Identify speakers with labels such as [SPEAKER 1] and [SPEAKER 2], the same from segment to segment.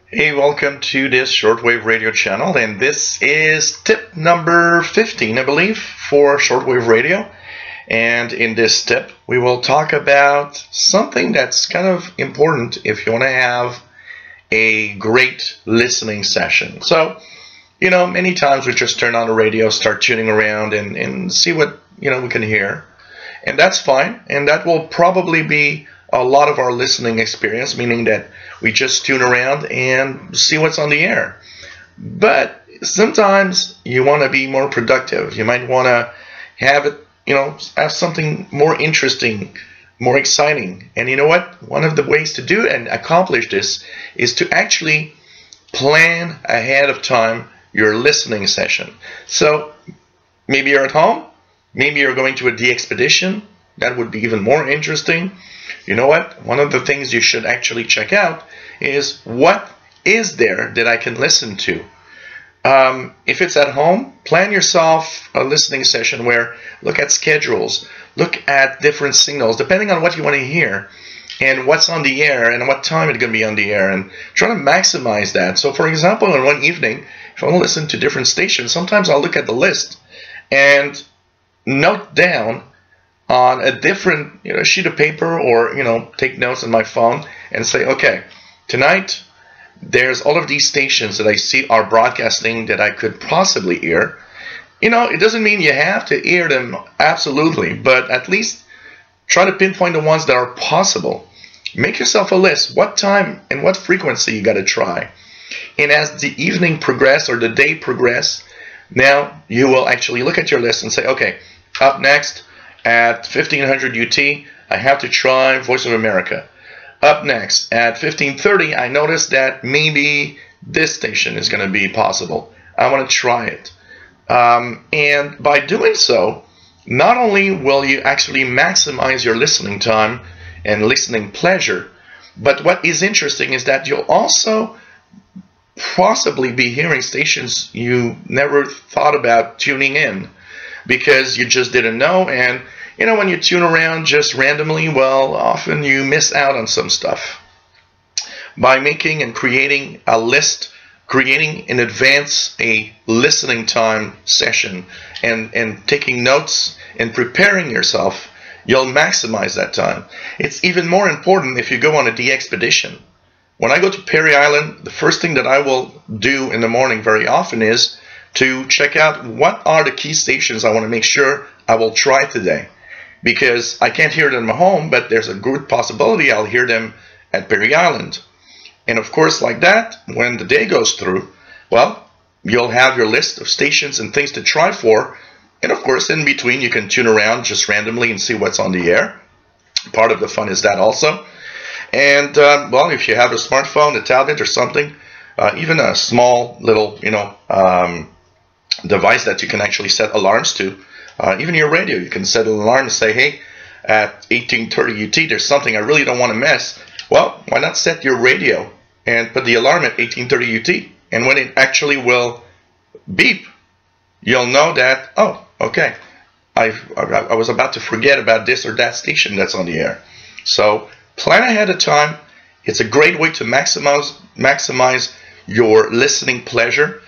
[SPEAKER 1] Hey, welcome to this Shortwave radio channel, and this is tip number 15, I believe, for Shortwave radio. And in this tip, we will talk about something that's kind of important if you want to have a great listening session. So, many times we just turn on the radio, start tuning around, and see what, we can hear. And that's fine, and that will probably be a lot of our listening experience, meaning that we just tune around and see what's on the air. But sometimes you want to be more productive. You might want to have it, have something more interesting, more exciting. And you know what? One of the ways to do it and accomplish this is to actually plan ahead of time your listening session. So maybe you're at home, maybe you're going to a DXpedition. That would be even more interesting. You know what? One of the things you should actually check out is what is there that I can listen to. If it's at home, plan yourself a listening session where look at schedules, look at different signals, depending on what you want to hear and what's on the air and what time it's going to be on the air, and try to maximize that. So for example, in one evening, if I want to listen to different stations, sometimes I'll look at the list and note down on a different sheet of paper, or take notes on my phone and say, okay, tonight there's all of these stations that I see are broadcasting that I could possibly hear. It doesn't mean you have to hear them absolutely, but at least try to pinpoint the ones that are possible. Make yourself a list. What time and what frequency you got to try. And as the evening progresses or the day progresses, now you will actually look at your list and say, okay, up next at 1500 UT, I have to try Voice of America. Up next, at 1530, I noticed that maybe this station is going to be possible. I want to try it. And by doing so, not only will you actually maximize your listening time and listening pleasure, but what is interesting is that you'll also possibly be hearing stations you never thought about tuning in because you just didn't know. And when you tune around just randomly, well, often you miss out on some stuff. By making and creating a list, creating in advance a listening time session, and taking notes and preparing yourself, you'll maximize that time. It's even more important if you go on a DXpedition. When I go to Perry Island, the first thing that I will do in the morning very often is to check out what are the key stations I want to make sure I will try today. Because I can't hear them at home, but there's a good possibility I'll hear them at Perry Island. And of course, like that, when the day goes through, well, you'll have your list of stations and things to try for. And of course, in between, you can tune around just randomly and see what's on the air. Part of the fun is that also. And, well, if you have a smartphone, a tablet or something, even a small little, device that you can actually set alarms to, even your radio, you can set an alarm and say, hey, at 1830 UT, there's something I really don't want to miss. Well, why not set your radio and put the alarm at 1830 UT? And when it actually will beep, you'll know that, oh, okay, I was about to forget about this or that station that's on the air. So plan ahead of time. It's a great way to maximize your listening pleasure.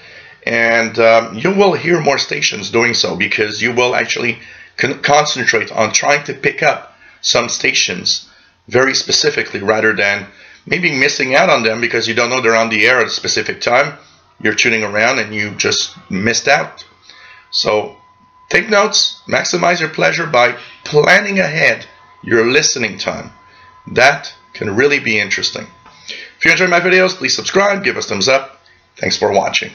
[SPEAKER 1] And you will hear more stations doing so because you will actually concentrate on trying to pick up some stations very specifically rather than maybe missing out on them because you don't know they're on the air at a specific time. You're tuning around and you just missed out. So take notes, maximize your pleasure by planning ahead your listening time. That can really be interesting. If you enjoyed my videos, please subscribe, give us a thumbs up. Thanks for watching.